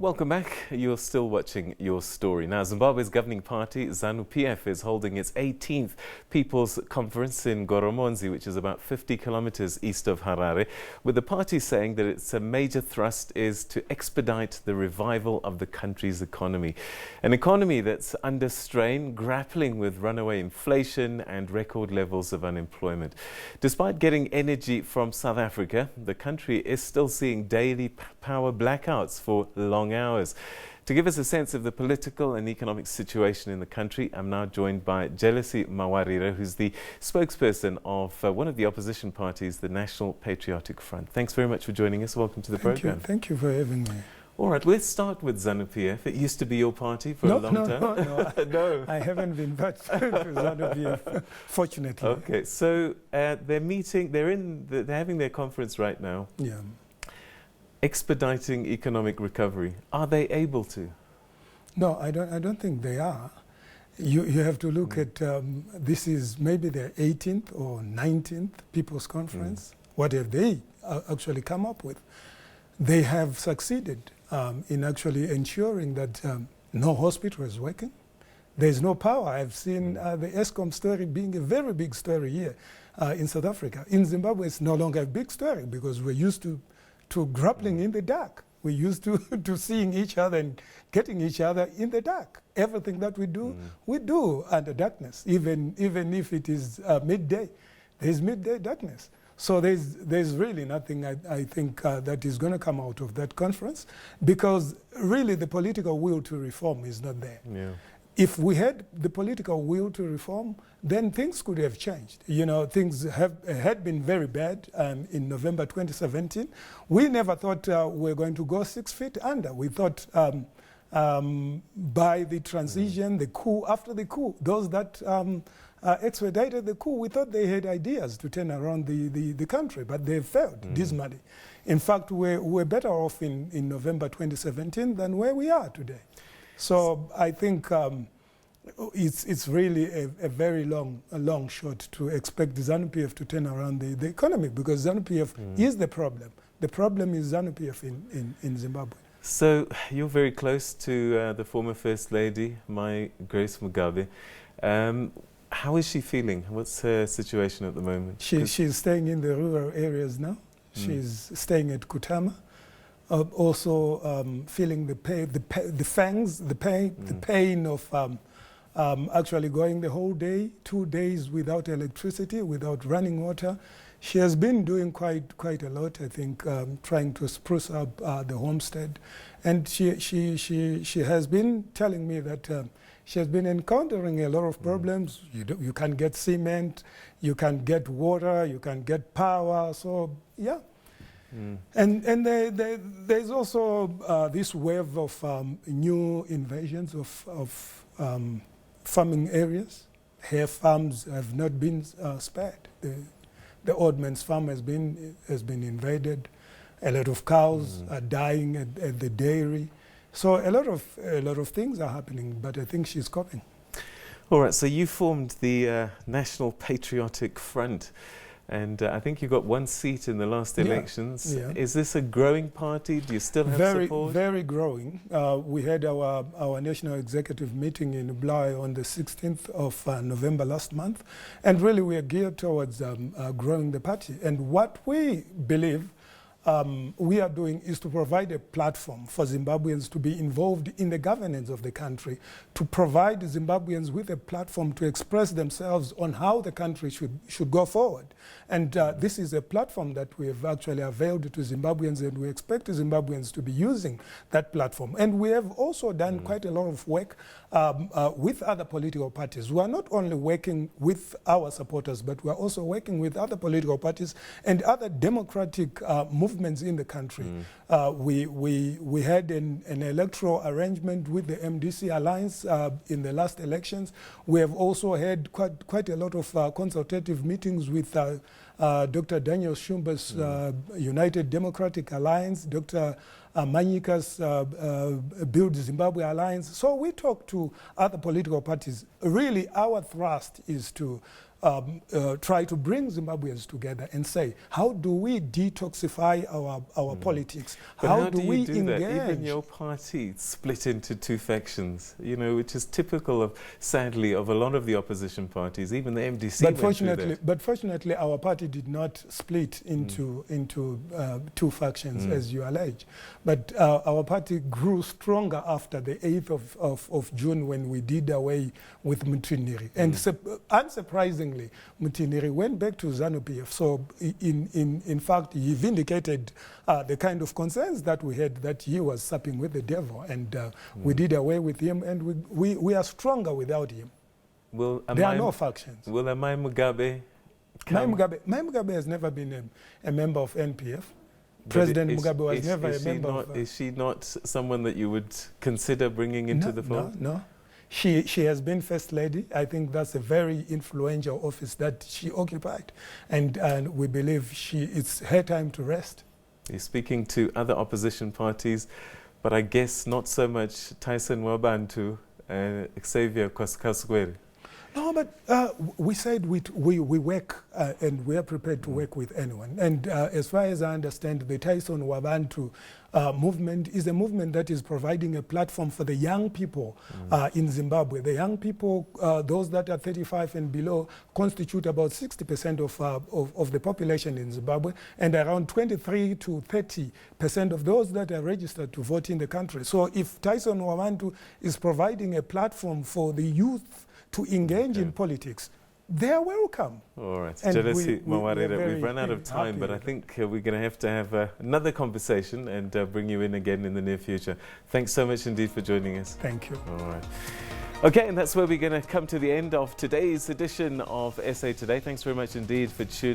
Welcome back. You're still watching Your Story. Now, Zimbabwe's governing party, Zanu PF, is holding its 18th People's Conference in Goromonzi, which is about 50 kilometers east of Harare, with the party saying that its major thrust is to expedite the revival of the country's economy. An economy that's under strain, grappling with runaway inflation and record levels of unemployment. Despite getting energy from South Africa, the country is still seeing daily power blackouts for long hours. To give us a sense of the political and economic situation in the country, I'm now joined by Jealousy Mawarire, who's the spokesperson of one of the opposition parties, the National Patriotic Front. Thanks very much for joining us. Welcome to the program. Thank you for having me. All right, let's start with Zanu PF. It used to be your party for a long time. No, no. I haven't been back to Zanu PF, fortunately. Okay, so they're meeting, they're having their conference right now. Yeah. Expediting economic recovery. Are they able to? No, I don't think they are. You have to look at, this is maybe their 18th or 19th People's Conference. What have they actually come up with? They have succeeded in actually ensuring that no hospital is working. There's no power. I've seen the ESCOM story being a very big story here in South Africa. In Zimbabwe, it's no longer a big story because we're used to grappling in the dark. We're used to seeing each other and getting each other in the dark. Everything that we do under darkness, even if it is midday. There's midday darkness. So there's really nothing, I think, that is going to come out of that conference, because really the political will to reform is not there. Yeah. If we had the political will to reform, then things could have changed. You know, things had been very bad in November 2017. We never thought we were going to go 6 feet under. We thought by the transition, the coup, after the coup, those that expedited the coup, we thought they had ideas to turn around the country, but they failed dismally. In fact, we're better off in November 2017 than where we are today. So I think it's really a very long shot to expect Zanu PF to turn around the economy, because Zanu PF is the problem. The problem is Zanu PF in Zimbabwe. So you're very close to the former First Lady, Grace Mugabe. How is she feeling? What's her situation at the moment? She's staying in the rural areas now. She's staying at Kutama. Also feeling the pain of actually going the whole day, 2 days without electricity, without running water. She has been doing quite a lot, I think, trying to spruce up the homestead. And she has been telling me that she has been encountering a lot of problems. You can't get cement, you can't get water, you can't get power. So, yeah. And there's also this wave of new invasions of farming areas. Hair farms have not been spared. The old man's farm has been invaded. A lot of cows are dying at the dairy. So a lot of things are happening, but I think she's coping. All right. So you formed the National Patriotic Front. And I think you got one seat in the last elections. Yeah. Is this a growing party? Do you still have support? Very growing. We had our national executive meeting in Bulawayo on the 16th of November last month. And really we are geared towards growing the party. And what we believe we are doing is to provide a platform for Zimbabweans to be involved in the governance of the country, to provide Zimbabweans with a platform to express themselves on how the country should go forward. And this is a platform that we have actually availed to Zimbabweans, and we expect Zimbabweans to be using that platform. And we have also done quite a lot of work with other political parties. We are not only working with our supporters, but we are also working with other political parties and other democratic movements in the country. We had an electoral arrangement with the MDC Alliance in the last elections. We have also had quite a lot of consultative meetings with Dr. Daniel Shumba's United Democratic Alliance, Dr. Manyika's Build Zimbabwe Alliance. So we talk to other political parties. Really, our thrust is to try to bring Zimbabweans together and say, how do we detoxify our politics? But how do we do engage? that? Even your party split into two factions, you know, which is typical of, sadly, of a lot of the opposition parties. Even the MDC But fortunately, our party did not split into two factions, as you allege. But our party grew stronger after the 8th of June, when we did away with Muthiniri. And unsurprisingly, Muthiniri went back to Zanu PF. So in fact, he vindicated the kind of concerns that we had, that he was supping with the devil. And we did away with him, and we are stronger without him. There are no factions. Will Mai Mugabe come? Mai Mugabe has never been a member of NPF. President Mugabe was never a member of... Is she not someone that you would consider bringing into the fold? No. She has been First Lady. I think that's a very influential office that she occupied. And we believe it's her time to rest. You're speaking to other opposition parties, but I guess not so much Tyson Wabantu and Xavier Kwaskwere. No, but we said we work and we are prepared to work with anyone. And as far as I understand, the Tyson Wabantu movement is a movement that is providing a platform for the young people in Zimbabwe. The young people, those that are 35 and below, constitute about 60% of the population in Zimbabwe, and around 23 to 30% of those that are registered to vote in the country. So if Tyson Wabantu is providing a platform for the youth to engage in politics, they are welcome. All right. Jealousy Mawarire, we've run out of time, but I think we're going to have another conversation and bring you in again in the near future. Thanks so much indeed for joining us. Thank you. All right. Okay, and that's where we're going to come to the end of today's edition of SA Today. Thanks very much indeed for tuning in.